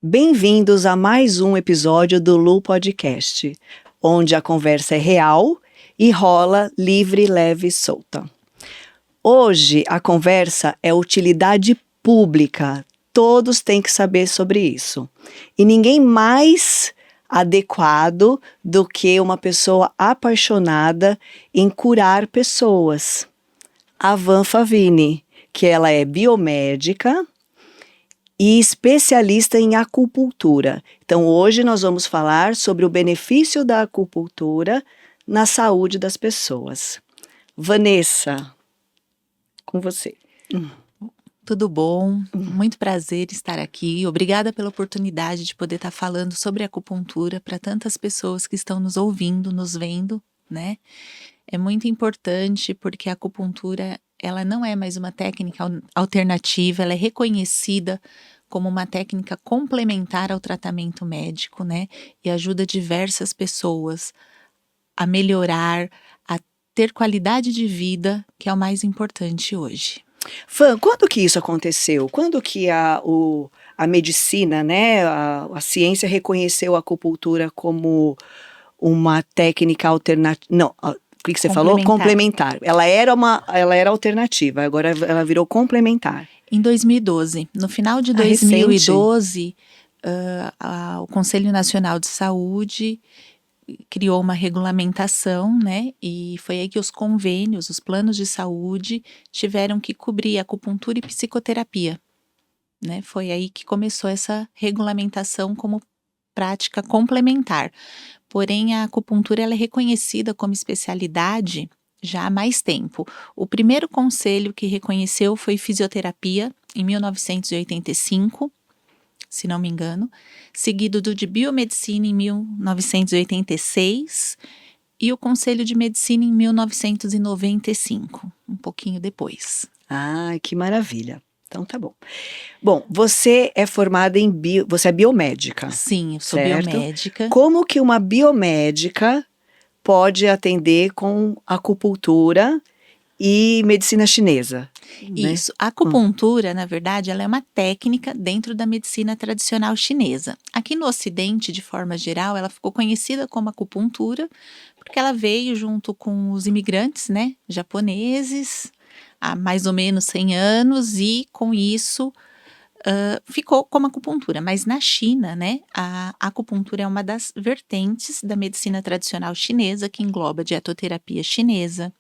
Bem-vindos a mais um episódio do Lu Podcast, onde a conversa é real e rola livre, leve e solta. Hoje a conversa é utilidade pública, todos têm que saber sobre isso. E ninguém mais adequado do que uma pessoa apaixonada em curar pessoas. A Van Favini, que ela é biomédica e especialista em acupuntura. Então, hoje nós vamos falar sobre o benefício da acupuntura na saúde das pessoas. Vanessa, com você. Tudo bom? Muito prazer estar aqui. Obrigada pela oportunidade de poder estar falando sobre acupuntura para tantas pessoas que estão nos ouvindo, nos vendo, né? É muito importante porque a acupuntura, ela não é mais uma técnica alternativa, ela é reconhecida como uma técnica complementar ao tratamento médico, né? E ajuda diversas pessoas a melhorar, a ter qualidade de vida, que é o mais importante hoje. Fã, quando que isso aconteceu? Quando que a medicina, né, a ciência reconheceu a acupuntura como uma técnica alternativa? Não, o que você falou? Complementar. Ela era alternativa, agora ela virou complementar. Em 2012, no final de 2012, o Conselho Nacional de Saúde criou uma regulamentação, né? E foi aí que os convênios, os planos de saúde tiveram que cobrir acupuntura e psicoterapia, né? Foi aí que começou essa regulamentação como prática complementar. Porém, a acupuntura ela é reconhecida como especialidade já há mais tempo. O primeiro conselho que reconheceu foi fisioterapia, em 1985, se não me engano, seguido do de biomedicina em 1986 e o Conselho de Medicina em 1995, um pouquinho depois. Ah, que maravilha. Então tá bom. Bom, você é formada em você é biomédica. Sim, eu sou certo? biomédica. Como que uma biomédica pode atender com acupuntura e medicina chinesa? Isso. A acupuntura, na verdade, ela é uma técnica dentro da medicina tradicional chinesa. Aqui no Ocidente, de forma geral, ela ficou conhecida como acupuntura porque ela veio junto com os imigrantes, né, japoneses, há mais ou menos 100 anos e com isso ficou como acupuntura. Mas na China, né, a acupuntura é uma das vertentes da medicina tradicional chinesa que engloba a dietoterapia chinesa,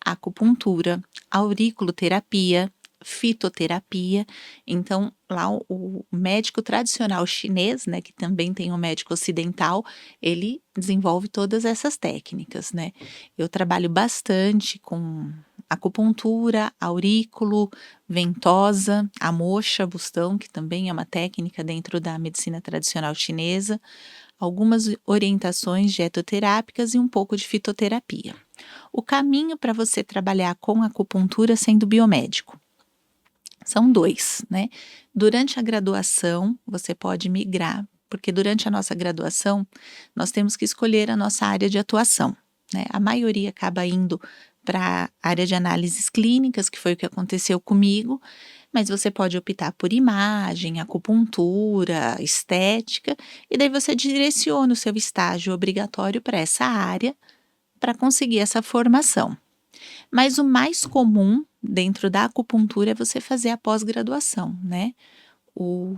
acupuntura, auriculoterapia, fitoterapia. Então, lá o médico tradicional chinês, né, que também tem um médico ocidental, ele desenvolve todas essas técnicas, né? Eu trabalho bastante com acupuntura, aurículo, ventosa, a moxa, bustão, que também é uma técnica dentro da medicina tradicional chinesa, algumas orientações dietoterápicas e um pouco de fitoterapia. O caminho para você trabalhar com acupuntura sendo biomédico são dois, né? Durante a graduação, você pode migrar, porque durante a nossa graduação, nós temos que escolher a nossa área de atuação, né? A maioria acaba indo para a área de análises clínicas, que foi o que aconteceu comigo, mas você pode optar por imagem, acupuntura, estética, e daí você direciona o seu estágio obrigatório para essa área para conseguir essa formação. Mas o mais comum dentro da acupuntura é você fazer a pós-graduação, né? O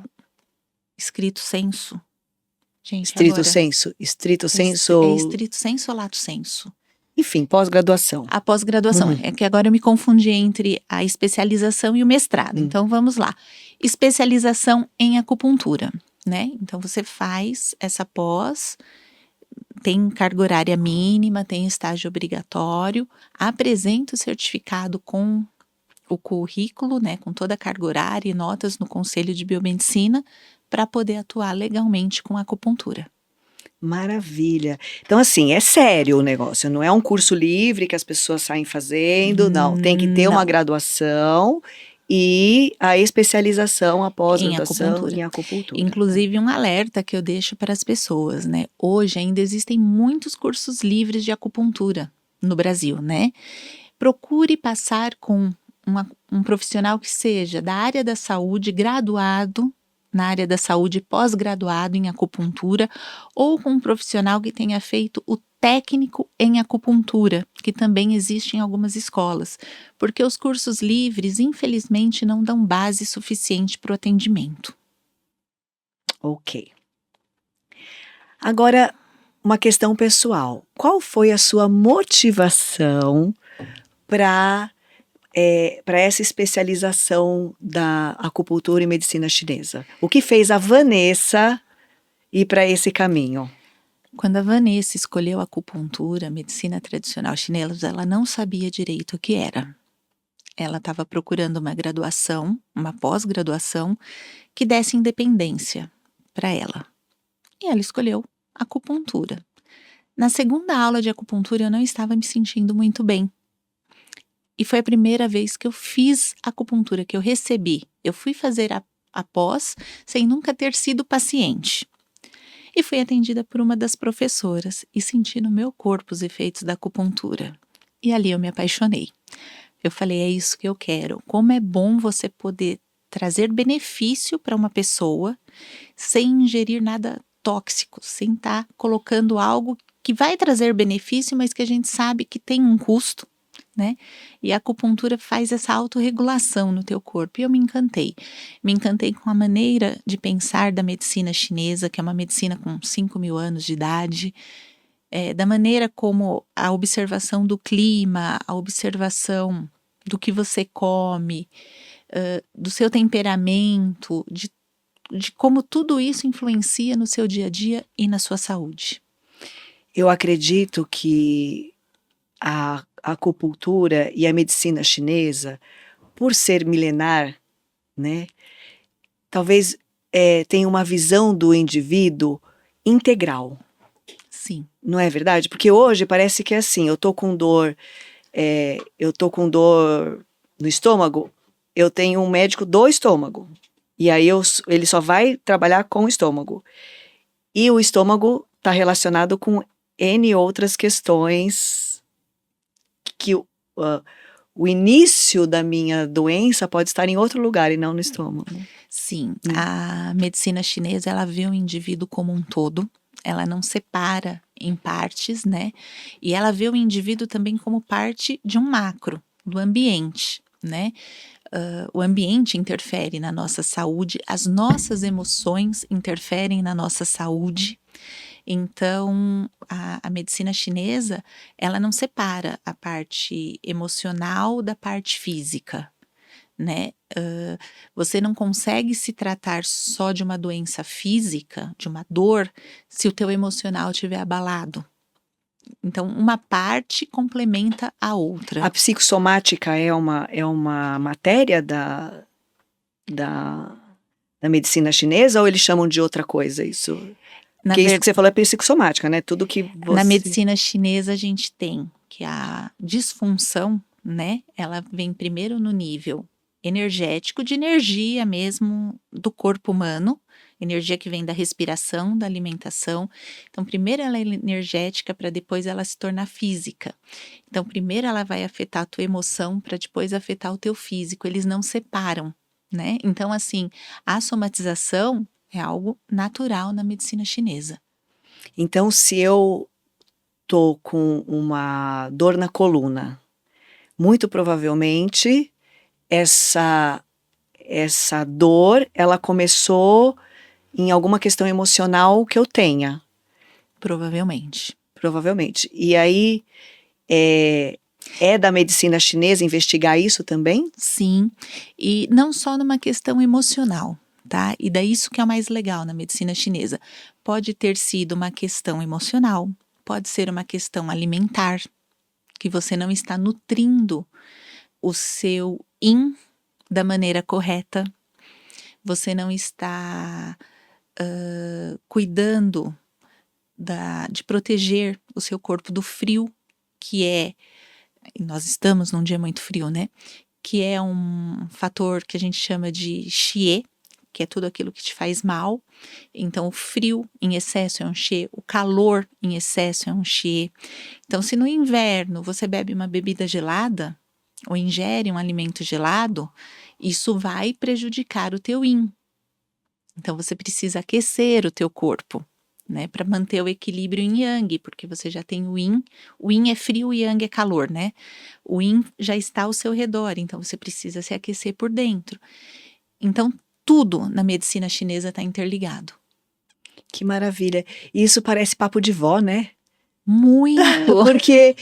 estrito sensu. Gente, Estrito agora, sensu? Estrito sensu? É estrito sensu ou lato sensu? Enfim, pós-graduação. A pós-graduação. É que agora eu me confundi entre a especialização e o mestrado. Então, vamos lá. Especialização em acupuntura, né? Então, você faz essa pós, tem carga horária mínima, tem estágio obrigatório, apresenta o certificado com o currículo, né, com toda a carga horária e notas no Conselho de Biomedicina para poder atuar legalmente com a acupuntura. Maravilha. Então, assim, é sério o negócio, não é um curso livre que as pessoas saem fazendo, não. Tem que ter uma graduação e a especialização, a pós-graduação em acupuntura. Inclusive, um alerta que eu deixo para as pessoas, né? Hoje ainda existem muitos cursos livres de acupuntura no Brasil, né? Procure passar com um profissional que seja da área da saúde, graduado, na área da saúde pós-graduado em acupuntura ou com um profissional que tenha feito o técnico em acupuntura, que também existe em algumas escolas, porque os cursos livres, infelizmente, não dão base suficiente para o atendimento. Ok. Agora, uma questão pessoal. Qual foi a sua motivação para essa especialização da acupuntura e medicina chinesa? O que fez a Vanessa ir para esse caminho? Quando a Vanessa escolheu a acupuntura, medicina tradicional chinesa, ela não sabia direito o que era. Ela estava procurando uma graduação, uma pós-graduação, que desse independência para ela. E ela escolheu acupuntura. Na segunda aula de acupuntura, eu não estava me sentindo muito bem. E foi a primeira vez que eu fiz acupuntura, que eu recebi. Eu fui fazer a pós sem nunca ter sido paciente. E fui atendida por uma das professoras e senti no meu corpo os efeitos da acupuntura. E ali eu me apaixonei. Eu falei, é isso que eu quero. Como é bom você poder trazer benefício para uma pessoa sem ingerir nada tóxico, sem estar colocando algo que vai trazer benefício, mas que a gente sabe que tem um custo, né? E a acupuntura faz essa autorregulação no teu corpo. E eu me encantei. Me encantei com a maneira de pensar da medicina chinesa, que é uma medicina com 5.000 anos de idade, da maneira como a observação do clima, a observação do que você come, do seu temperamento, de como tudo isso influencia no seu dia a dia e na sua saúde. Eu acredito que a acupuntura e a medicina chinesa, por ser milenar, né, talvez tenha uma visão do indivíduo integral. Sim. Não é verdade? Porque hoje parece que é assim, eu tô com dor no estômago, eu tenho um médico do estômago. E aí ele só vai trabalhar com o estômago. E o estômago está relacionado com N outras questões que o início da minha doença pode estar em outro lugar e não no estômago. Sim, a medicina chinesa, ela vê o indivíduo como um todo, ela não separa em partes, né? E ela vê o indivíduo também como parte de um macro, do ambiente, né? O ambiente interfere na nossa saúde, as nossas emoções interferem na nossa saúde. Então, a medicina chinesa, ela não separa a parte emocional da parte física, né? Você não consegue se tratar só de uma doença física, de uma dor, se o teu emocional estiver abalado. Então, uma parte complementa a outra. A psicossomática é uma matéria da medicina chinesa ou eles chamam de outra coisa isso? Porque isso que você falou é psicossomática, né? Tudo que você... Na medicina chinesa a gente tem que a disfunção, né? Ela vem primeiro no nível energético, de energia mesmo do corpo humano, energia que vem da respiração, da alimentação. Então, primeiro ela é energética para depois ela se tornar física. Então, primeiro ela vai afetar a tua emoção para depois afetar o teu físico. Eles não separam, né? Então, assim, a somatização é algo natural na medicina chinesa. Então, se eu tô com uma dor na coluna, muito provavelmente essa dor, ela começou em alguma questão emocional que eu tenha. Provavelmente. Provavelmente. E aí, é da medicina chinesa investigar isso também? Sim, e não só numa questão emocional, tá? E daí isso que é o mais legal na medicina chinesa. Pode ter sido uma questão emocional, pode ser uma questão alimentar, que você não está nutrindo o seu yin da maneira correta, você não está cuidando de proteger o seu corpo do frio, que é, nós estamos num dia muito frio, né? Que é um fator que a gente chama de xie, que é tudo aquilo que te faz mal. Então, o frio em excesso é um xie, o calor em excesso é um xie. Então, se no inverno você bebe uma bebida gelada, ou ingere um alimento gelado, isso vai prejudicar o teu yin. Então você precisa aquecer o teu corpo, né, para manter o equilíbrio em Yang, porque você já tem o Yin. O Yin é frio, o Yang é calor, né? O Yin já está ao seu redor, então você precisa se aquecer por dentro. Então tudo na medicina chinesa está interligado. Que maravilha. E isso parece papo de vó, né? Muito! Porque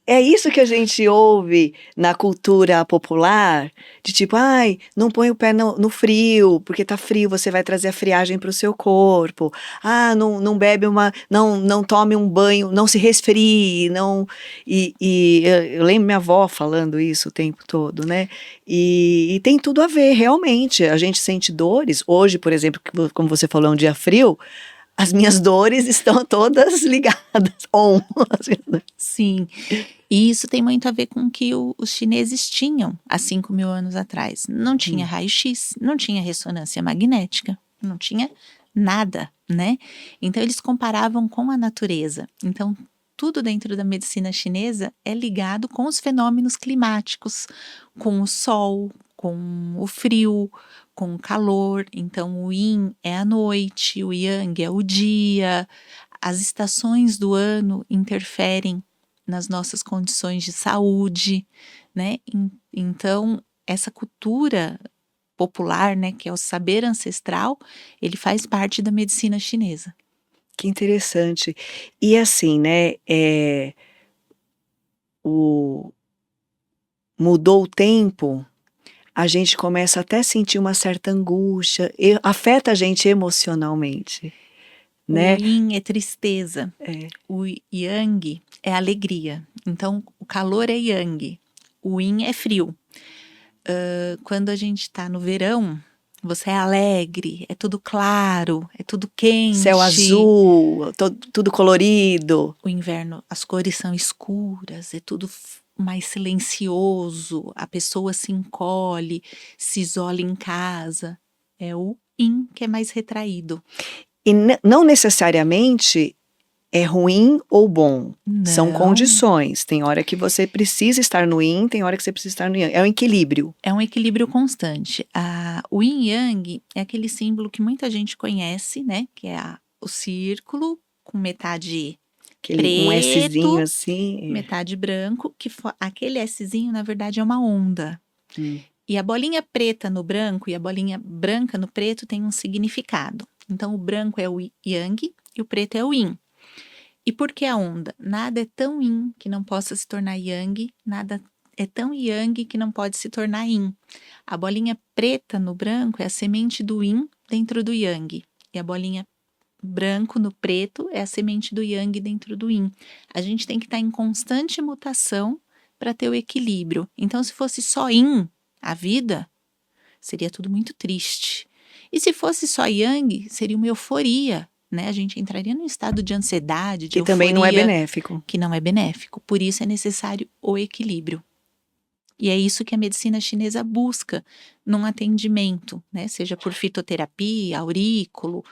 é isso que a gente ouve na cultura popular, de tipo, ai, não põe o pé no frio, porque tá frio, você vai trazer a friagem para o seu corpo. Ah, não bebe não tome um banho, não se resfrie, não. E eu lembro minha avó falando isso o tempo todo, né? E tem tudo a ver, realmente. A gente sente dores. Hoje, por exemplo, como você falou, é um dia frio. As minhas dores estão todas ligadas, on. Sim, e isso tem muito a ver com o que os chineses tinham há 5.000 anos atrás. Não tinha raio-x, não tinha ressonância magnética, não tinha nada, né? Então eles comparavam com a natureza. Então tudo dentro da medicina chinesa é ligado com os fenômenos climáticos, com o sol, com o frio, com o calor. Então o Yin é a noite, o Yang é o dia. As estações do ano interferem nas nossas condições de saúde, né? Então, essa cultura popular, né, que é o saber ancestral, ele faz parte da medicina chinesa. Que interessante. E assim, né, mudou o tempo, a gente começa até a sentir uma certa angústia, afeta a gente emocionalmente, O né? Yin é tristeza, É. o Yang é alegria. Então, o calor é Yang, o Yin é frio. Quando a gente está no verão, você é alegre, é tudo claro, é tudo quente. Céu azul, tudo colorido. O inverno, as cores são escuras, é tudo mais silencioso, a pessoa se encolhe, se isola em casa. É o Yin que é mais retraído. E não necessariamente é ruim ou bom. São Não, condições. Tem hora que você precisa estar no yin, tem hora que você precisa estar no yang. É um equilíbrio. é um equilíbrio constante. O Yin Yang é aquele símbolo que muita gente conhece, né? Que é o círculo com metade Um Szinho preto, assim. metade branco, aquele Szinho, na verdade, é uma onda. E a bolinha preta no branco e a bolinha branca no preto tem um significado. Então, o branco é o Yang e o preto é o Yin. E por que a onda? Nada é tão Yin que não possa se tornar Yang, nada é tão Yang que não pode se tornar Yin. A bolinha preta no branco é a semente do Yin dentro do Yang. E a bolinha branco no preto é a semente do Yang dentro do Yin. A gente tem que estar em constante mutação para ter o equilíbrio. Então, se fosse só Yin, a vida, seria tudo muito triste. E se fosse só Yang, seria uma euforia, né? A gente entraria num estado de ansiedade, de Que euforia. também não é benéfico. Que não é benéfico. Por isso é necessário o equilíbrio. E é isso que a medicina chinesa busca num atendimento, né? Seja por fitoterapia, aurículo,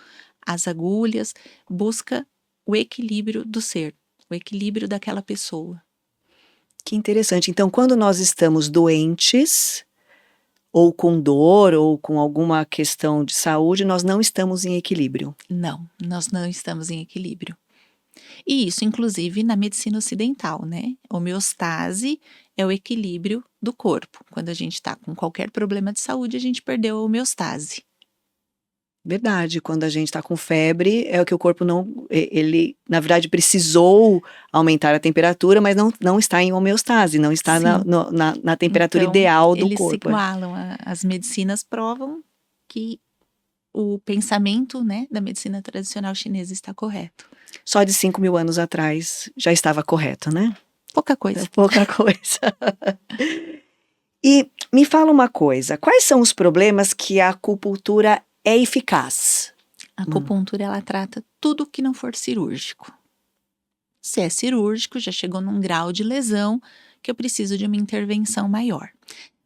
as agulhas, busca o equilíbrio do ser, o equilíbrio daquela pessoa. Que interessante. Então, quando nós estamos doentes, ou com dor, ou com alguma questão de saúde, nós não estamos em equilíbrio. Não, nós não estamos em equilíbrio. E isso, inclusive, na medicina ocidental, né? Homeostase é o equilíbrio do corpo. Quando a gente está com qualquer problema de saúde, a gente perdeu a homeostase. Verdade, quando a gente está com febre, é o que o corpo não, ele, na verdade, precisou aumentar a temperatura, mas não está em homeostase, não está na temperatura Então, ideal do eles corpo. se igualam. As medicinas provam que o pensamento, né, da medicina tradicional chinesa está correto. Só de 5.000 anos atrás já estava correto, né? Pouca coisa. Pouca coisa. E me fala uma coisa, quais são os problemas que a acupuntura é eficaz? A acupuntura, ela trata tudo que não for cirúrgico. Se é cirúrgico, já chegou num grau de lesão que eu preciso de uma intervenção maior.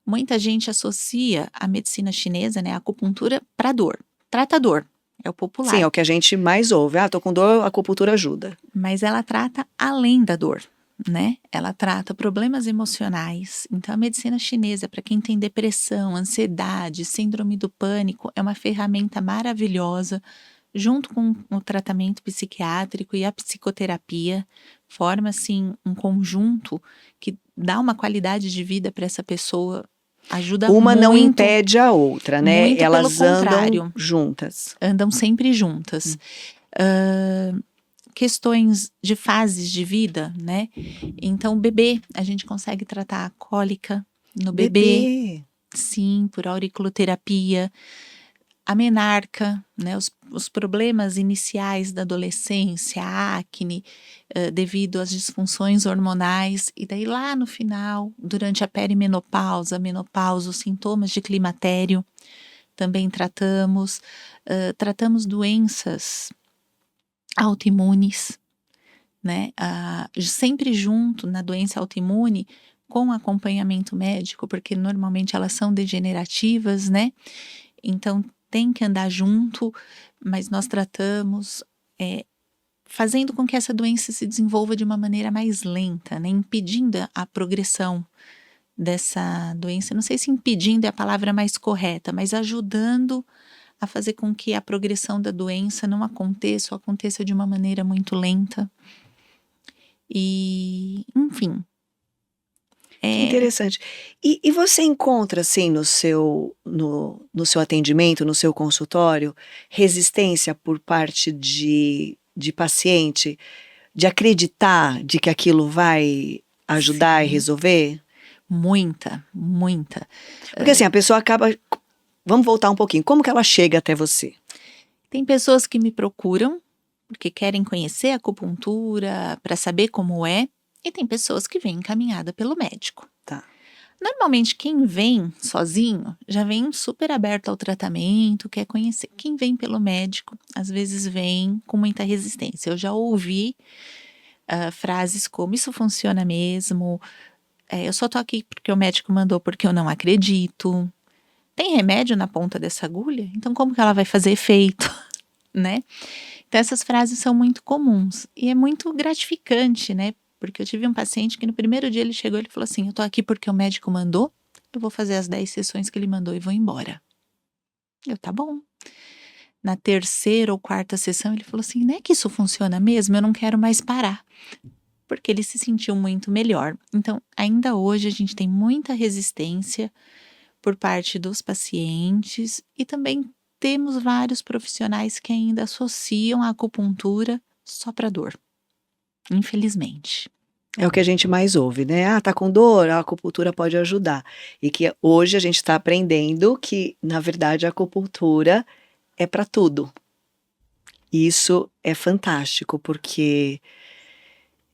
Muita gente associa a medicina chinesa, né, a acupuntura para dor. Trata dor, é o popular. Sim, é o que a gente mais ouve. Ah, tô com dor, a acupuntura ajuda. Mas ela trata além da dor. né? Ela trata problemas emocionais. Então, a medicina chinesa, para quem tem depressão, ansiedade, síndrome do pânico, é uma ferramenta maravilhosa, junto com o tratamento psiquiátrico e a psicoterapia, forma assim um conjunto que dá uma qualidade de vida para essa pessoa, ajuda Uma não muito, impede a outra, né? muito pelo Elas andam contrário, juntas. andam sempre juntas. Questões de fases de vida, né? Então, o bebê, a gente consegue tratar a cólica no bebê, sim, por auriculoterapia. A menarca, né, os problemas iniciais da adolescência, a acne, devido às disfunções hormonais, e daí lá no final, durante a perimenopausa, a menopausa, os sintomas de climatério, também tratamos. Tratamos doenças autoimunes, né, sempre junto na doença autoimune, com acompanhamento médico, porque normalmente elas são degenerativas, né? Então, tem que andar junto, mas nós tratamos fazendo com que essa doença se desenvolva de uma maneira mais lenta, né? Impedindo a progressão dessa doença. Não sei se impedindo é a palavra mais correta, mas ajudando a fazer com que a progressão da doença não aconteça ou aconteça de uma maneira muito lenta. E, enfim. Que interessante. E você encontra, assim, no seu atendimento, no seu consultório, resistência por parte de paciente, de acreditar de que aquilo vai ajudar e Sim. resolver? Muita, muita. Porque assim, a pessoa acaba... Vamos voltar um pouquinho. Como que ela chega até você? Tem pessoas que me procuram porque querem conhecer a acupuntura, para saber como é, e tem pessoas que vêm encaminhada pelo médico. Tá. Normalmente, quem vem sozinho já vem super aberto ao tratamento, quer conhecer. Quem vem pelo médico, às vezes vem com muita resistência. Eu já ouvi frases como: isso funciona mesmo, eu só tô aqui porque o médico mandou, porque eu não acredito. Tem remédio na ponta dessa agulha? Então como que ela vai fazer efeito, né? Então essas frases são muito comuns e é muito gratificante, né? Porque eu tive um paciente que no primeiro dia ele chegou e ele falou assim: eu tô aqui porque o médico mandou, eu vou fazer as 10 sessões que ele mandou e vou embora. Tá bom. Na terceira ou quarta sessão ele falou assim: não é que isso funciona mesmo? Eu não quero mais parar. Porque ele se sentiu muito melhor. Então, ainda hoje a gente tem muita resistência por parte dos pacientes e também temos vários profissionais que ainda associam a acupuntura só para dor, infelizmente. É o que a gente mais ouve, né? Ah, tá com dor, a acupuntura pode ajudar. E que hoje a gente está aprendendo que, na verdade, a acupuntura é para tudo. Isso é fantástico, porque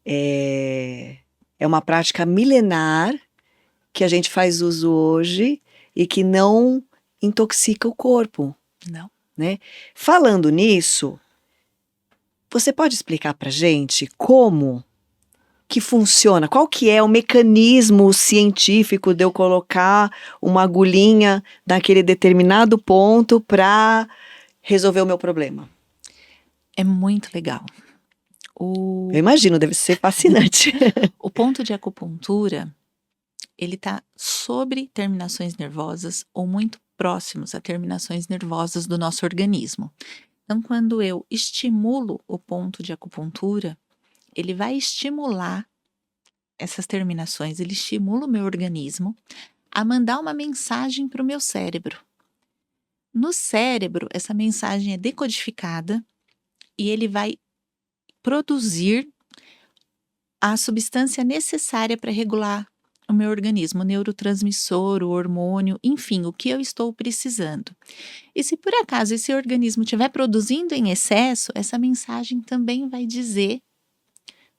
é uma prática milenar que a gente faz uso hoje e que não intoxica o corpo, Não. né? Falando nisso, você pode explicar pra gente como que funciona? Qual que é o mecanismo científico de eu colocar uma agulhinha naquele determinado ponto para resolver o meu problema? É muito legal. Eu imagino, deve ser fascinante. O ponto de acupuntura, ele está sobre terminações nervosas ou muito próximos a terminações nervosas do nosso organismo. Então, quando eu estimulo o ponto de acupuntura, ele vai estimular essas terminações, ele estimula o meu organismo a mandar uma mensagem para o meu cérebro. No cérebro, essa mensagem é decodificada e ele vai produzir a substância necessária para regular o meu organismo, o neurotransmissor, o hormônio, enfim, o que eu estou precisando. E se por acaso esse organismo estiver produzindo em excesso, essa mensagem também vai dizer: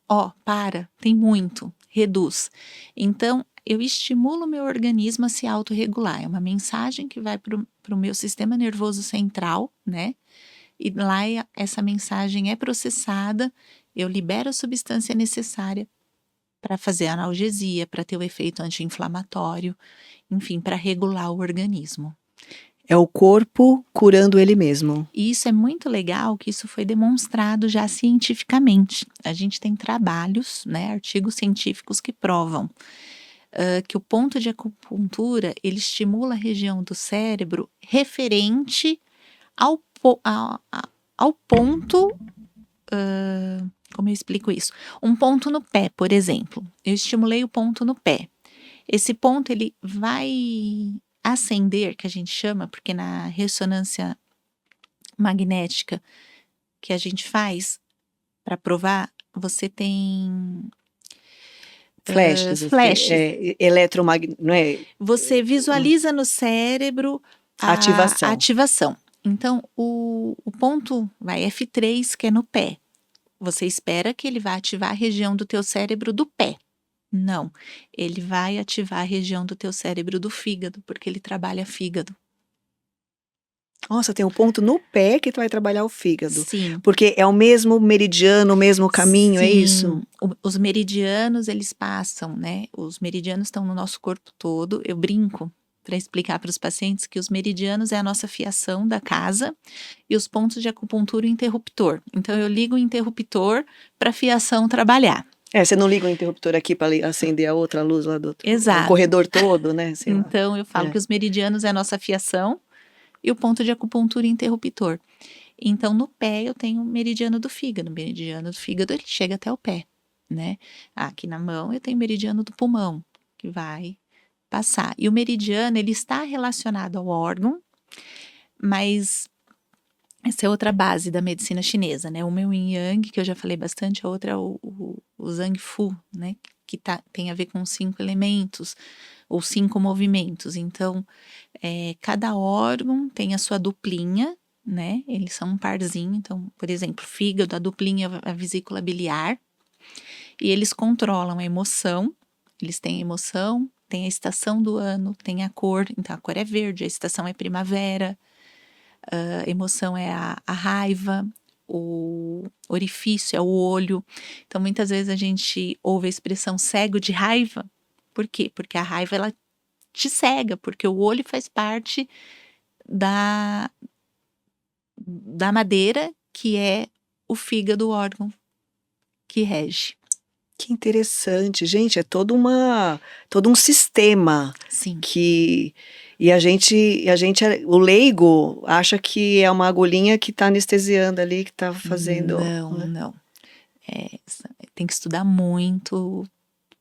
ó, para, tem muito, reduz. Então, eu estimulo o meu organismo a se autorregular. É uma mensagem que vai para o meu sistema nervoso central, né? E lá essa mensagem é processada, eu libero a substância necessária para fazer a analgesia, para ter o efeito anti-inflamatório, enfim, para regular o organismo. É o corpo curando ele mesmo. E isso é muito legal, que isso foi demonstrado já cientificamente. A gente tem trabalhos, né, artigos científicos que provam que o ponto de acupuntura, ele estimula a região do cérebro referente ao ponto, como eu explico isso? Um ponto no pé, por exemplo. Eu estimulei o ponto no pé. Esse ponto, ele vai acender, que a gente chama, porque na ressonância magnética que a gente faz para provar, você tem Flashes, assim, flashes. não é? Você visualiza no cérebro a Ativação. ativação. Então, o ponto vai F3, que é no pé. Você espera que ele vá ativar a região do teu cérebro do pé. Não, ele vai ativar a região do teu cérebro do fígado, porque ele trabalha fígado. Nossa, tem um ponto no pé que tu vai trabalhar o fígado. Sim. Porque é o mesmo meridiano, o mesmo caminho, é Sim, isso? os meridianos, eles passam, né? Os meridianos estão no nosso corpo todo. Eu brinco para explicar para os pacientes que os meridianos é a nossa fiação da casa e os pontos de acupuntura o interruptor. Então, eu ligo o interruptor para a fiação trabalhar. Você não liga o interruptor aqui para acender a outra luz lá do Exato. o corredor todo, né? Sei lá. Então, eu falo que os meridianos é a nossa fiação e o ponto de acupuntura interruptor. Então, no pé eu tenho o meridiano do fígado. O meridiano do fígado, ele chega até o pé, né? Aqui na mão eu tenho o meridiano do pulmão, que vai passar. E o meridiano, ele está relacionado ao órgão, mas essa é outra base da medicina chinesa, né? Uma é o Yin Yang, que eu já falei bastante, a outra é o Zhang Fu, né? Que tem a ver com 5 elementos, ou 5 movimentos. Então, cada órgão tem a sua duplinha, né? Eles são um parzinho. Então, por exemplo, fígado, a duplinha é a vesícula biliar. E eles controlam a emoção. Eles têm a emoção, tem a estação do ano, tem a cor. Então, a cor é verde, a estação é primavera. A emoção é a raiva. O orifício é o olho. Então, muitas vezes a gente ouve a expressão cego de raiva. Por quê? Porque a raiva, ela te cega, porque o olho faz parte da madeira, que é o fígado, o órgão que rege. Que interessante, gente, é todo um sistema Sim. E a gente, o leigo acha que é uma agulhinha que está anestesiando ali, que está fazendo. Não, né? não. Tem que estudar muito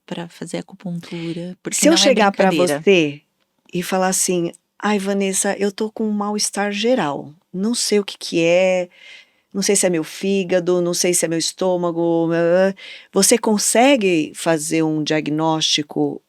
para fazer acupuntura, porque Se eu não é chegar para brincadeira. você e falar assim, ai, Vanessa, eu tô com um mal-estar geral, não sei o que que é, não sei se é meu fígado, não sei se é meu estômago, você consegue fazer um diagnóstico,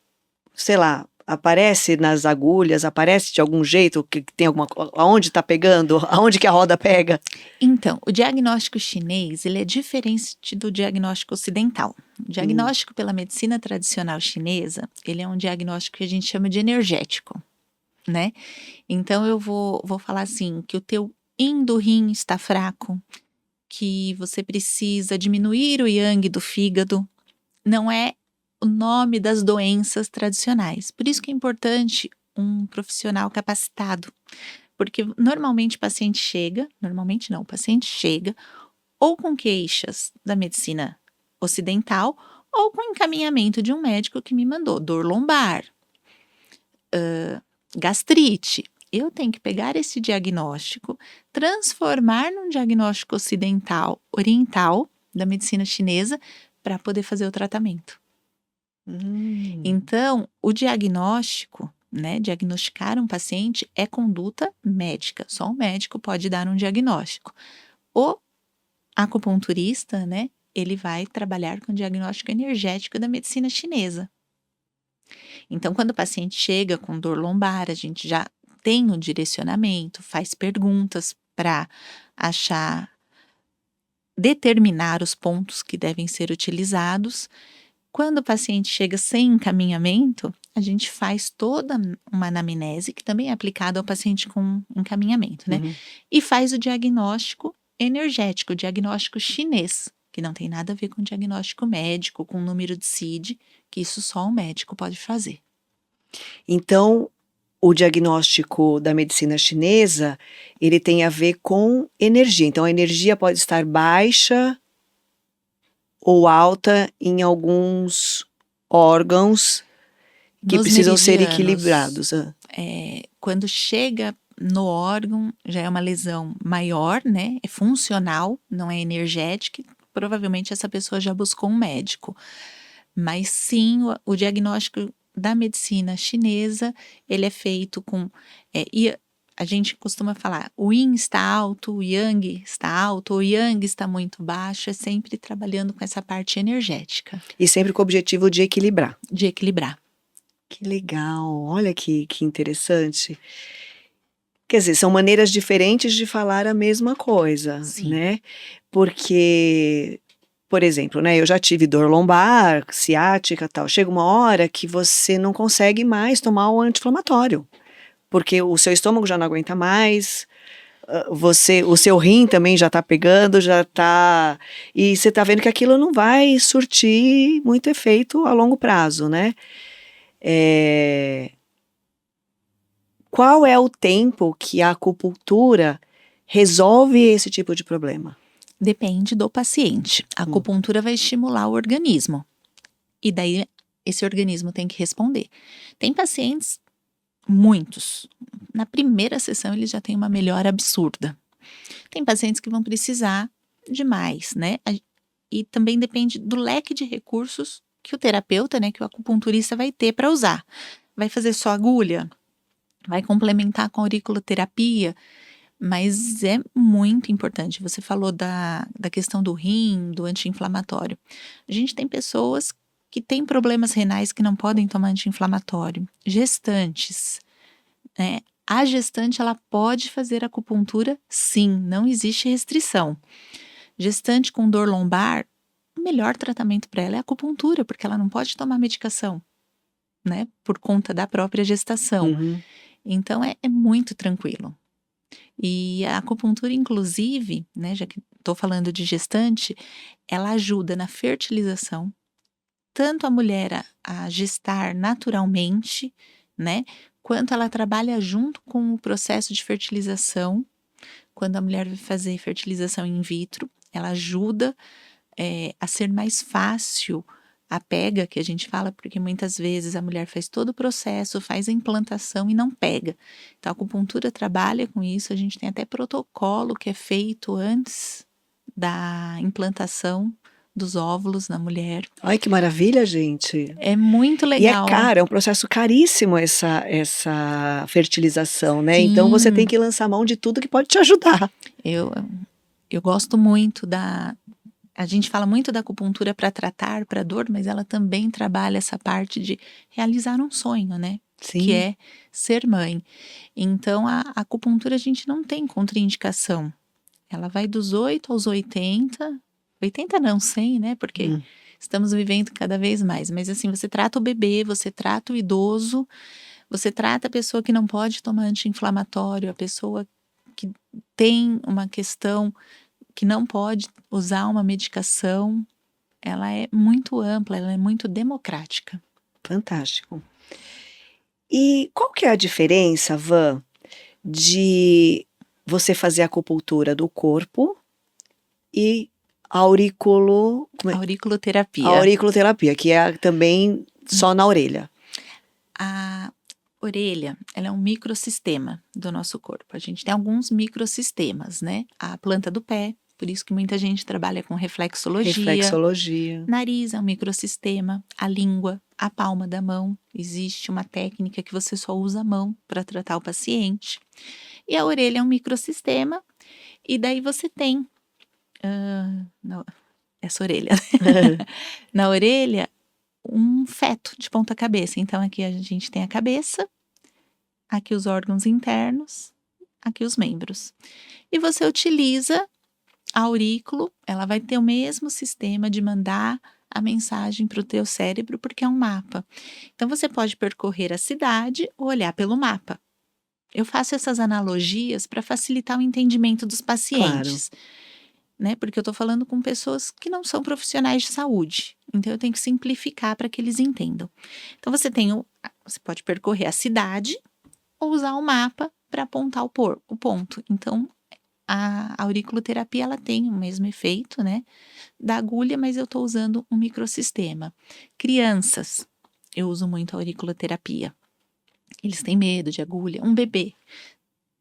sei lá, aparece nas agulhas, aparece de algum jeito, que tem aonde está pegando, aonde que a roda pega? Então, o diagnóstico chinês, ele é diferente do diagnóstico ocidental. O diagnóstico pela medicina tradicional chinesa, ele é um diagnóstico que a gente chama de energético, né? Então, eu vou falar assim, que o teu yin do rim está fraco, que você precisa diminuir o yang do fígado, não é o nome das doenças tradicionais. Por isso que é importante um profissional capacitado, porque normalmente o paciente chega ou com queixas da medicina ocidental ou com encaminhamento de um médico que me mandou dor lombar, gastrite. Eu tenho que pegar esse diagnóstico, transformar num diagnóstico oriental da medicina chinesa para poder fazer o tratamento. Então, o diagnóstico, né, diagnosticar um paciente é conduta médica. Só um médico pode dar um diagnóstico. O acupunturista, né, ele vai trabalhar com o diagnóstico energético da medicina chinesa. Então, quando o paciente chega com dor lombar, a gente já tem um direcionamento, faz perguntas para determinar os pontos que devem ser utilizados. Quando o paciente chega sem encaminhamento, a gente faz toda uma anamnese, que também é aplicada ao paciente com encaminhamento, né? Uhum. E faz o diagnóstico energético, o diagnóstico chinês, que não tem nada a ver com diagnóstico médico, com número de CID, que isso só um médico pode fazer. Então, o diagnóstico da medicina chinesa, ele tem a ver com energia. Então, a energia pode estar baixa ou alta em alguns órgãos que Nos precisam ser meridianos, equilibrados. quando chega no órgão, já é uma lesão maior, né? É funcional, não é energética. Provavelmente essa pessoa já buscou um médico. Mas sim, o diagnóstico da medicina chinesa, ele é feito com... e a gente costuma falar, o yin está alto, o yang está alto, o yang está muito baixo, é sempre trabalhando com essa parte energética, E sempre com o objetivo de equilibrar. de equilibrar. Que legal, olha que interessante. Quer dizer, são maneiras diferentes de falar a mesma coisa, Sim. né? Porque, por exemplo, né, eu já tive dor lombar, ciática e tal. Chega uma hora que você não consegue mais tomar o anti-inflamatório, porque o seu estômago já não aguenta mais, o seu rim também já tá pegando, e você tá vendo que aquilo não vai surtir muito efeito a longo prazo, né? Qual é o tempo que a acupuntura resolve esse tipo de problema? Depende do paciente. A acupuntura vai estimular o organismo. E daí, esse organismo tem que responder. Tem pacientes, muitos, na primeira sessão eles já têm uma melhora absurda. Tem pacientes que vão precisar de mais, né? E também depende do leque de recursos que o terapeuta, né, que o acupunturista vai ter para usar. Vai fazer só agulha? Vai complementar com auriculoterapia? Mas é muito importante. Você falou da questão do rim, do anti-inflamatório. A gente tem pessoas que têm problemas renais que não podem tomar anti-inflamatório. Gestantes, né? A gestante, ela pode fazer acupuntura? Sim, não existe restrição. Gestante com dor lombar, o melhor tratamento para ela é a acupuntura, porque ela não pode tomar medicação, né? Por conta da própria gestação. Uhum. Então, é muito tranquilo. E a acupuntura, inclusive, né, já que estou falando de gestante, ela ajuda na fertilização, tanto a mulher a gestar naturalmente, né, quanto ela trabalha junto com o processo de fertilização. Quando a mulher vai fazer fertilização in vitro, ela ajuda a ser mais fácil a pega, que a gente fala, porque muitas vezes a mulher faz todo o processo, faz a implantação e não pega. Então, a acupuntura trabalha com isso, a gente tem até protocolo que é feito antes da implantação dos óvulos na mulher. Ai, que maravilha, gente. É muito E legal. é caro, é um processo caríssimo essa fertilização, né? Sim. Então você tem que lançar mão de tudo que pode te ajudar. Eu gosto muito a gente fala muito da acupuntura para tratar, para dor, mas ela também trabalha essa parte de realizar um sonho, né? Sim. Que é ser mãe. Então, a acupuntura a gente não tem contraindicação. Ela vai dos 8 aos 80, 80 não, 100, né? Porque estamos vivendo cada vez mais. Mas assim, você trata o bebê, você trata o idoso, você trata a pessoa que não pode tomar anti-inflamatório, a pessoa que tem uma questão que não pode usar uma medicação, ela é muito ampla, ela é muito democrática. Fantástico. E qual que é a diferença, Van, de você fazer acupuntura do corpo e Auriculoterapia. auriculoterapia, que é também só na orelha? A orelha, ela é um microsistema do nosso corpo. A gente tem alguns microsistemas, né? A planta do pé, por isso que muita gente trabalha com reflexologia. Reflexologia. Nariz é um microsistema, a língua, a palma da mão. Existe uma técnica que você só usa a mão para tratar o paciente. E a orelha é um microsistema, e daí você tem essa orelha. Na orelha, um feto de ponta cabeça. Então, aqui a gente tem a cabeça, aqui os órgãos internos, aqui os membros. E você utiliza a aurículo, ela vai ter o mesmo sistema de mandar a mensagem para o teu cérebro, porque é um mapa. Então, você pode percorrer a cidade ou olhar pelo mapa. Eu faço essas analogias para facilitar o entendimento dos pacientes. Claro. Né? Porque eu estou falando com pessoas que não são profissionais de saúde. Então, eu tenho que simplificar para que eles entendam. Então, você pode percorrer a cidade ou usar o mapa para apontar o ponto. Então, a auriculoterapia, ela tem o mesmo efeito, né, da agulha, mas eu estou usando um microsistema. Crianças, eu uso muito a auriculoterapia. Eles têm medo de agulha. Um bebê.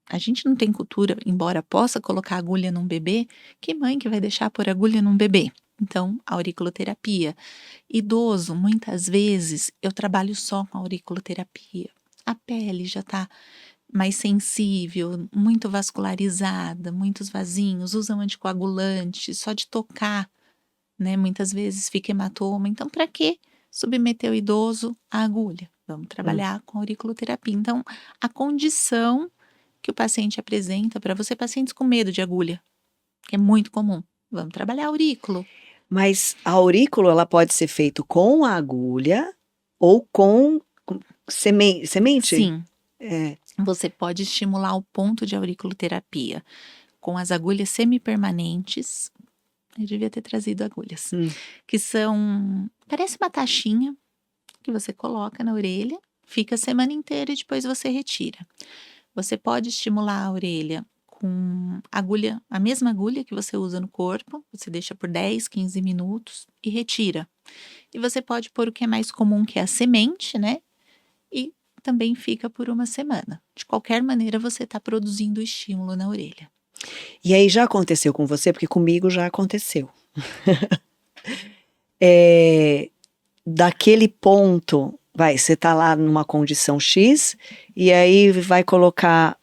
A gente não tem cultura, embora possa colocar agulha num bebê, que mãe que vai deixar pôr agulha num bebê? Então, auriculoterapia. Idoso, muitas vezes, eu trabalho só com auriculoterapia. A pele já está mais sensível, muito vascularizada, muitos vasinhos, usam anticoagulante, só de tocar, né? Muitas vezes fica hematoma. Então, para que submeter o idoso à agulha? Vamos trabalhar com auriculoterapia. Então, a condição que o paciente apresenta, para você, pacientes com medo de agulha, que é muito comum, vamos trabalhar aurículo. Mas a aurícula, ela pode ser feito com a agulha ou com semente? Sim, É. você pode estimular o ponto de auriculoterapia com as agulhas semipermanentes. Eu devia ter trazido agulhas, que são, parece uma taxinha que você coloca na orelha, fica a semana inteira e depois você retira. Você pode estimular a orelha com agulha, a mesma agulha que você usa no corpo, você deixa por 10, 15 minutos e retira. E você pode pôr o que é mais comum, que é a semente, né? E também fica por uma semana. De qualquer maneira, você está produzindo estímulo na orelha. E aí já aconteceu com você? Porque comigo já aconteceu. Daquele ponto, você tá lá numa condição X, e aí vai colocar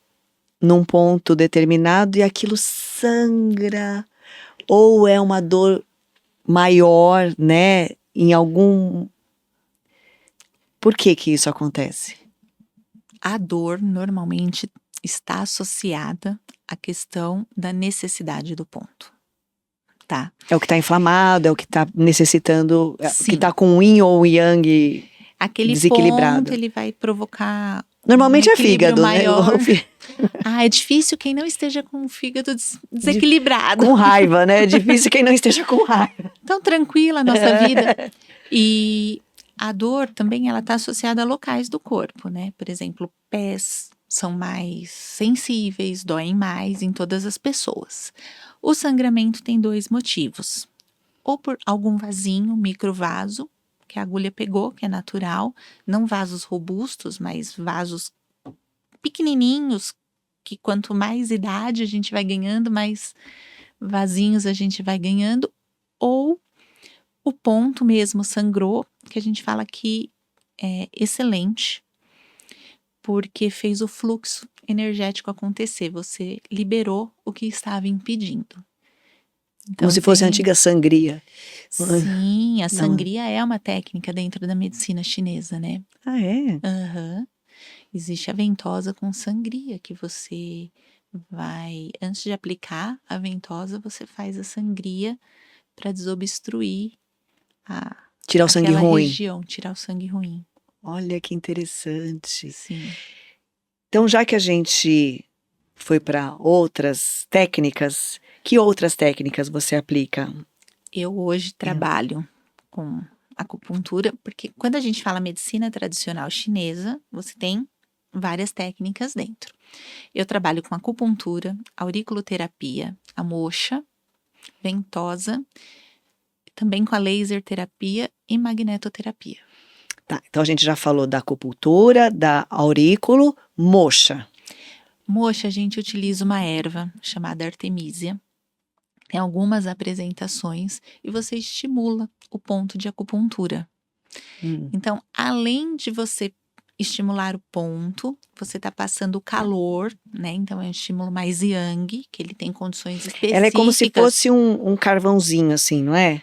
num ponto determinado e aquilo sangra, ou é uma dor maior, né? Em algum. Por que que isso acontece? A dor normalmente está associada à questão da necessidade do ponto, tá? É o que está inflamado, é o que está necessitando, é o que Sim. está com o yin ou o yang Aquele desequilibrado. ponto, ele vai provocar Normalmente um é equilíbrio fígado, né? maior. É difícil quem não esteja com o fígado desequilibrado. Com raiva, né? É difícil quem não esteja com raiva. Tão tranquila a nossa vida. E a dor também, ela está associada a locais do corpo, né? Por exemplo, pés são mais sensíveis, doem mais em todas as pessoas. O sangramento tem 2 motivos. Ou por algum vasinho, microvaso, que a agulha pegou, que é natural. Não vasos robustos, mas vasos pequenininhos, que quanto mais idade a gente vai ganhando, mais vasinhos a gente vai ganhando. Ou o ponto mesmo sangrou, que a gente fala que é excelente, porque fez o fluxo energético acontecer, você liberou o que estava impedindo. Então, Como se fosse a antiga sangria. Sim, a sangria é uma técnica dentro da medicina chinesa, né? Ah, é? Uhum. Existe a ventosa com sangria, que você vai, antes de aplicar a ventosa, você faz a sangria para desobstruir Tirar o sangue aquela ruim. região, tirar o sangue ruim. Olha que interessante. Sim. Então, já que a gente foi para outras técnicas, que outras técnicas você aplica? Eu hoje trabalho com acupuntura, porque quando a gente fala medicina tradicional chinesa, você tem várias técnicas dentro. Eu trabalho com acupuntura, auriculoterapia, a moxa, ventosa, também com a laser terapia e magnetoterapia. Tá, então a gente já falou da acupuntura, da aurículo, moxa. Moxa, a gente utiliza uma erva chamada artemisia. Tem algumas apresentações e você estimula o ponto de acupuntura. Então, além de você estimular o ponto, você está passando o calor, né? Então, é um estímulo mais yang, que ele tem condições específicas. Ela é como se fosse um carvãozinho, assim, não é?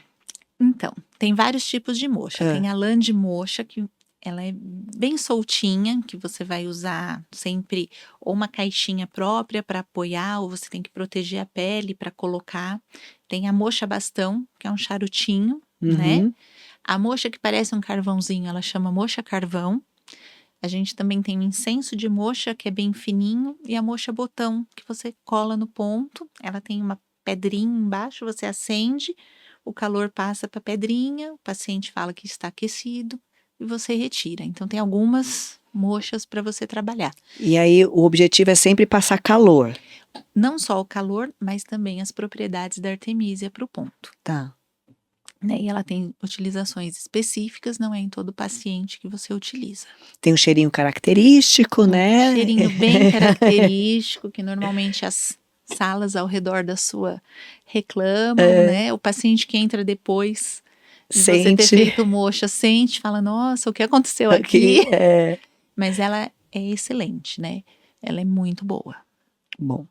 Então, tem vários tipos de moxa. Tem a lã de moxa, que ela é bem soltinha, que você vai usar sempre ou uma caixinha própria para apoiar, ou você tem que proteger a pele para colocar. Tem a moxa bastão, que é um charutinho, né? A moxa que parece um carvãozinho, ela chama moxa carvão. A gente também tem o incenso de moxa, que é bem fininho, e a moxa botão, que você cola no ponto. Ela tem uma pedrinha embaixo, você acende, o calor passa para a pedrinha, o paciente fala que está aquecido e você retira. Então, tem algumas moxas para você trabalhar. E aí o objetivo é sempre passar calor. Não só o calor, mas também as propriedades da artemisia para o ponto. Tá. Né? E ela tem utilizações específicas, não é em todo paciente que você utiliza. Tem um cheirinho característico, né? Cheirinho bem característico, que normalmente as salas ao redor da sua reclamam, né? O paciente que entra depois de você ter Sente feito moxa, sente, fala, nossa, o que aconteceu aqui? aqui. Mas ela é excelente, né? Ela é muito boa. Bom.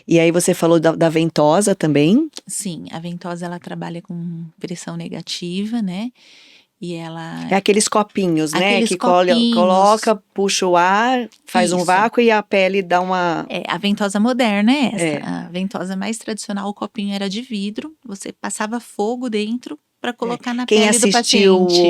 E aí você falou da ventosa também? Sim, a ventosa ela trabalha com pressão negativa, né? E ela É aqueles copinhos, né? Aqueles Que copinhos. coloca, puxa o ar, faz um Isso. vácuo e a pele dá uma. A ventosa moderna é essa. É. A ventosa mais tradicional, o copinho era de vidro. Você passava fogo dentro para colocar na Quem pele do assistiu paciente.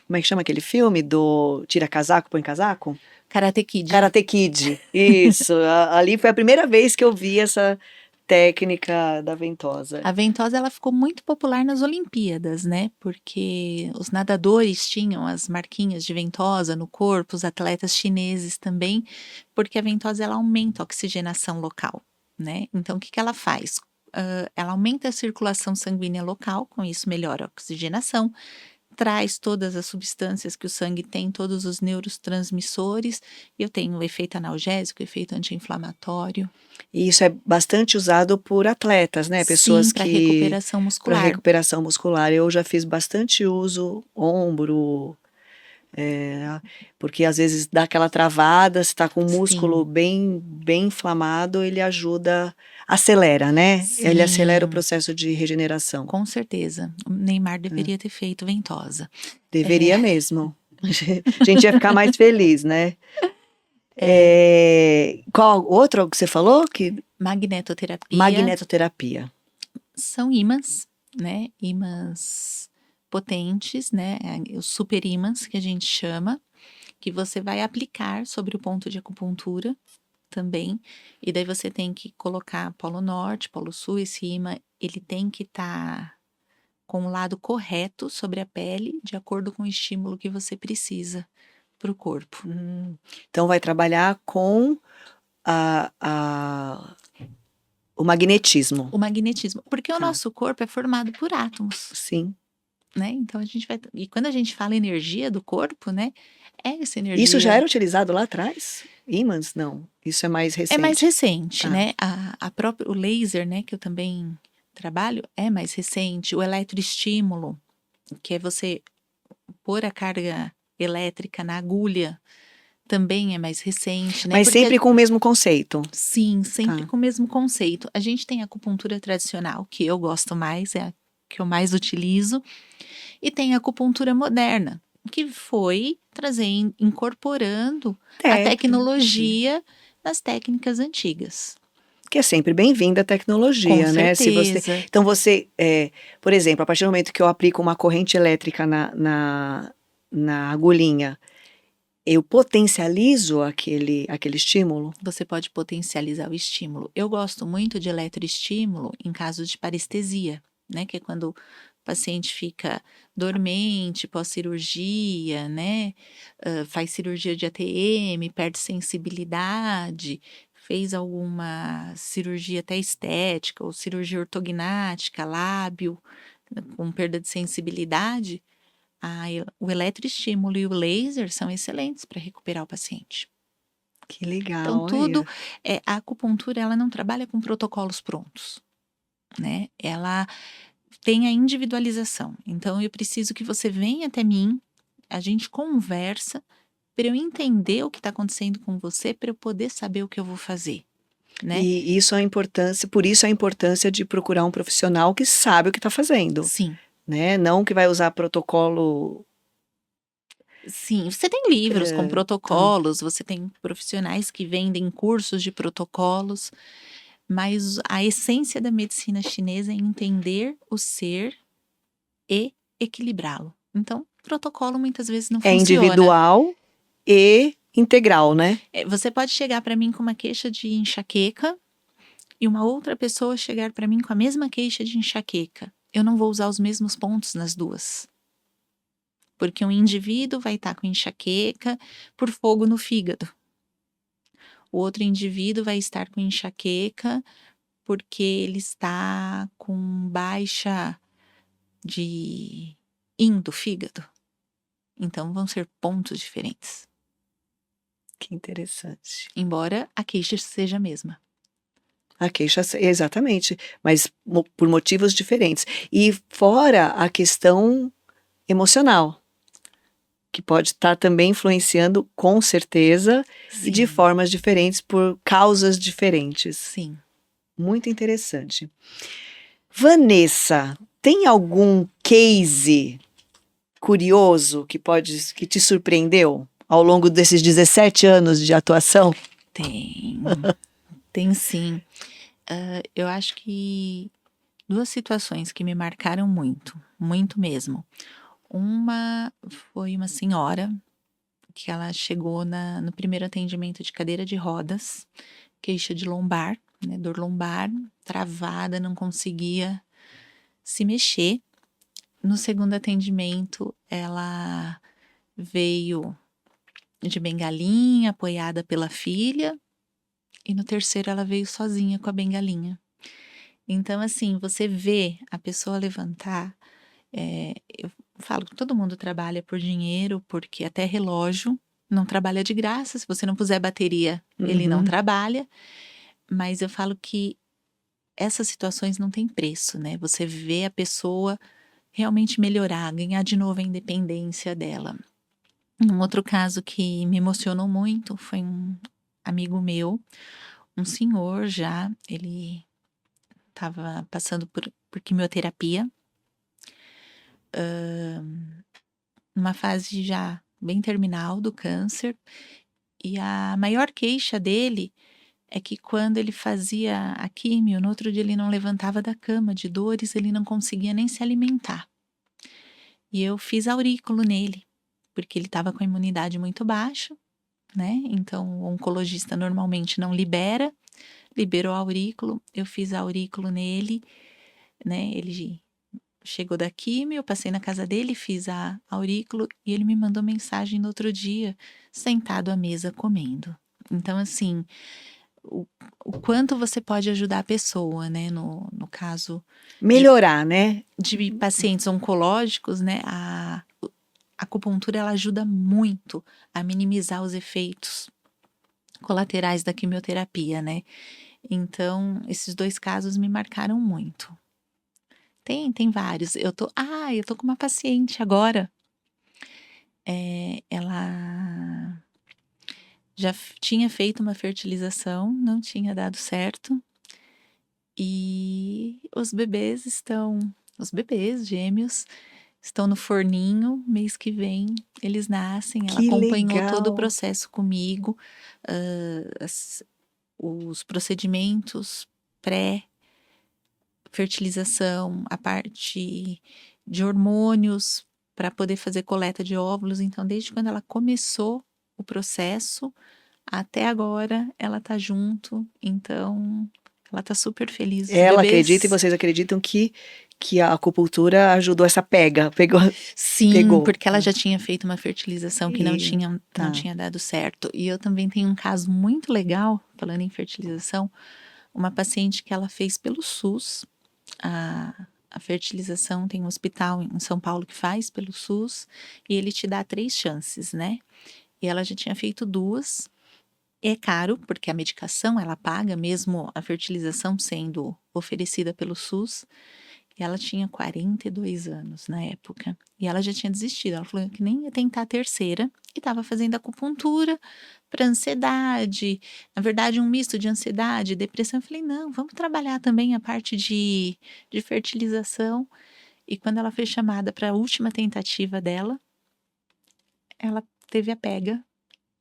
como é que chama aquele filme do Tira Casaco, Põe Casaco? Karate Kid. Karate Kid. Isso. Ali foi a primeira vez que eu vi essa técnica da ventosa. A ventosa ela ficou muito popular nas Olimpíadas, né? Porque os nadadores tinham as marquinhas de ventosa no corpo, os atletas chineses também, porque a ventosa ela aumenta a oxigenação local, né? Então o que ela faz? Ela aumenta a circulação sanguínea local, com isso melhora a oxigenação, traz todas as substâncias que o sangue tem, todos os neurotransmissores, e eu tenho o efeito analgésico, o efeito anti-inflamatório. E isso é bastante usado por atletas, né? Pessoas Sim, para que recuperação muscular. para recuperação muscular. Eu já fiz bastante uso, ombro, porque às vezes dá aquela travada, se está com o músculo bem inflamado, ele ajuda, acelera, né? Sim. Ele acelera o processo de regeneração. Com certeza. O Neymar deveria ter feito ventosa. Deveria mesmo. A gente ia ficar mais feliz, né? Qual outro que você falou? Magnetoterapia. Magnetoterapia. São ímãs, né? Ímãs potentes, né? Os super ímãs que a gente chama, que você vai aplicar sobre o ponto de acupuntura também. E daí você tem que colocar polo norte, polo sul, esse ímã, ele tem que estar com o lado correto sobre a pele, de acordo com o estímulo que você precisa para o corpo. Então vai trabalhar com o magnetismo. O magnetismo, porque o nosso corpo é formado por átomos. Sim. Né? Então a gente vai. E quando a gente fala energia do corpo, né? É essa energia. Isso já era utilizado lá atrás? Ímãs? Não. Isso é mais recente. É mais recente, né? O laser, né? Que eu também trabalho, é mais recente. O eletroestímulo, que é você pôr a carga elétrica na agulha, também é mais recente, né? Mas sempre com o mesmo conceito. Sim, sempre com o mesmo conceito. A gente tem a acupuntura tradicional, que eu gosto mais, é a que eu mais utilizo, e tem a acupuntura moderna, que foi incorporando a tecnologia nas técnicas antigas. Que é sempre bem-vinda a tecnologia, Com né? certeza. Então você, por exemplo, a partir do momento que eu aplico uma corrente elétrica na agulhinha, eu potencializo aquele estímulo? Você pode potencializar o estímulo. Eu gosto muito de eletroestímulo em casos de parestesia, né? Que é quando o paciente fica dormente pós-cirurgia, né? Faz cirurgia de ATM, perde sensibilidade, fez alguma cirurgia até estética ou cirurgia ortognática, lábio, com perda de sensibilidade. O eletroestímulo e o laser são excelentes para recuperar o paciente. Que legal. Então, tudo. A acupuntura ela não trabalha com protocolos prontos, né? Ela tem a individualização. Então, eu preciso que você venha até mim, a gente conversa, para eu entender o que está acontecendo com você, para eu poder saber o que eu vou fazer. Né? E isso é a importância, por isso a importância de procurar um profissional que sabe o que está fazendo. Sim. Né? Não que vai usar protocolo. Sim, você tem livros com protocolos, você tem profissionais que vendem cursos de protocolos, mas a essência da medicina chinesa é entender o ser e equilibrá-lo. Então, protocolo muitas vezes não funciona. É individual e integral, né? Você pode chegar para mim com uma queixa de enxaqueca e uma outra pessoa chegar para mim com a mesma queixa de enxaqueca. Eu não vou usar os mesmos pontos nas duas. Porque um indivíduo vai estar com enxaqueca por fogo no fígado. O outro indivíduo vai estar com enxaqueca porque ele está com baixa de yin do fígado. Então vão ser pontos diferentes. Que interessante. Embora a queixa seja a mesma. A queixa, exatamente, mas por motivos diferentes. E fora a questão emocional, que pode estar também influenciando, com certeza, e de Sim. formas diferentes, por causas diferentes. Sim. Muito interessante. Vanessa, tem algum case curioso que te surpreendeu ao longo desses 17 anos de atuação? Tem sim. Eu acho que 2 situações que me marcaram muito, muito mesmo. Uma foi uma senhora que ela chegou no primeiro atendimento de cadeira de rodas, queixa de lombar, né, dor lombar, travada, não conseguia se mexer. No segundo atendimento, ela veio de bengalinha, apoiada pela filha, e no terceiro ela veio sozinha com a bengalinha. Então, assim, você vê a pessoa levantar, eu falo que todo mundo trabalha por dinheiro, porque até relógio não trabalha de graça, se você não puser bateria, ele não trabalha, mas eu falo que essas situações não têm preço, né? Você vê a pessoa realmente melhorar, ganhar de novo a independência dela. Um outro caso que me emocionou muito foi um amigo meu, um senhor já, ele estava passando por quimioterapia, numa fase já bem terminal do câncer, e a maior queixa dele é que quando ele fazia a químio, no outro dia ele não levantava da cama, de dores, ele não conseguia nem se alimentar. E eu fiz aurículo nele, porque ele estava com a imunidade muito baixa, né? Então o oncologista normalmente não libera, liberou aurículo, eu fiz aurículo nele, né? Ele chegou da químio, eu passei na casa dele, fiz a aurículo e ele me mandou mensagem no outro dia, sentado à mesa comendo. Então, assim, o quanto você pode ajudar a pessoa, né? No caso Melhorar, né? de pacientes oncológicos, né? A acupuntura ela ajuda muito a minimizar os efeitos colaterais da quimioterapia, né? Então, esses 2 casos me marcaram muito. Tem vários. Eu tô com uma paciente agora. Ela já tinha feito uma fertilização, não tinha dado certo. E os bebês gêmeos estão no forninho, mês que vem eles nascem. Ela Que acompanhou todo o legal. processo comigo, os procedimentos pré-fertilização, a parte de hormônios para poder fazer coleta de óvulos. Então, desde quando ela começou o processo até agora, ela tá junto. Então, ela tá super feliz. Os Ela bebês, acredita e vocês acreditam que a acupuntura ajudou essa sim, pegou. porque ela já tinha feito uma fertilização que não Tá. tinha dado certo. E eu também tenho um caso muito legal, falando em fertilização, uma paciente que ela fez pelo SUS, a fertilização tem um hospital em São Paulo que faz pelo SUS, e ele te dá 3 chances, né? E ela já tinha feito 2. É caro, porque a medicação ela paga, mesmo a fertilização sendo oferecida pelo SUS. E ela tinha 42 anos na época. E ela já tinha desistido. Ela falou que nem ia tentar a terceira. E estava fazendo acupuntura para ansiedade. Na verdade, um misto de ansiedade e depressão. Eu falei, não, vamos trabalhar também a parte de fertilização. E quando ela foi chamada para a última tentativa dela, ela teve a pega.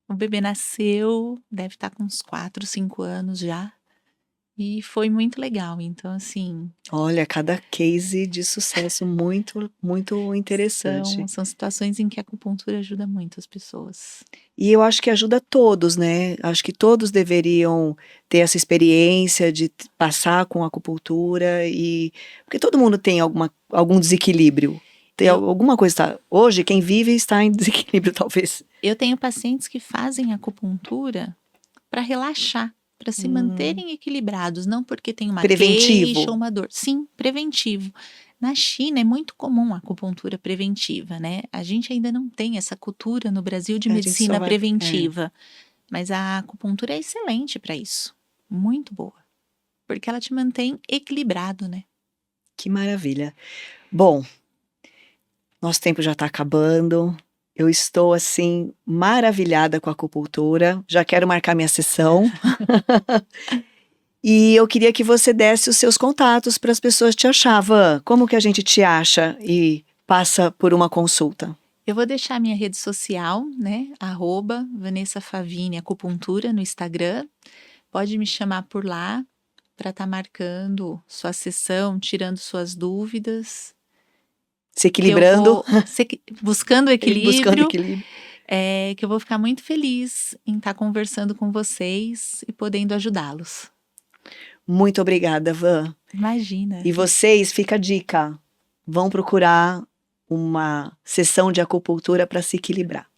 O bebê nasceu, deve estar com uns 4, 5 anos já. E foi muito legal. Então, assim, Olha, cada case de sucesso muito, muito interessante. são situações em que a acupuntura ajuda muito as pessoas. E eu acho que ajuda todos, né? Acho que todos deveriam ter essa experiência de passar com acupuntura porque todo mundo tem algum desequilíbrio. Tem alguma coisa tá. Hoje, quem vive está em desequilíbrio, talvez. Eu tenho pacientes que fazem acupuntura para relaxar, para se manterem equilibrados, não porque tem uma Preventivo. queixa ou uma dor. Sim, preventivo. Na China é muito comum a acupuntura preventiva, né? A gente ainda não tem essa cultura no Brasil de A gente medicina só vai- preventiva, mas a acupuntura é excelente para isso. Muito boa. Porque ela te mantém equilibrado, né? Que maravilha. Bom, nosso tempo já está acabando. Eu estou, assim, maravilhada com a acupuntura. Já quero marcar minha sessão. E eu queria que você desse os seus contatos para as pessoas te achar. Van, como que a gente te acha e passa por uma consulta? Eu vou deixar minha rede social, né? @Vanessa Favini Acupuntura no Instagram. Pode me chamar por lá para estar marcando sua sessão, tirando suas dúvidas. Se equilibrando Buscando e equilíbrio. buscando equilíbrio. Que eu vou ficar muito feliz em estar conversando com vocês e podendo ajudá-los. Muito obrigada, Van. Imagina. E vocês, fica a dica, vão procurar uma sessão de acupuntura para se equilibrar.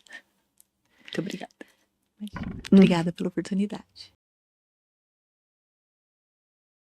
Muito obrigada. Obrigada pela oportunidade.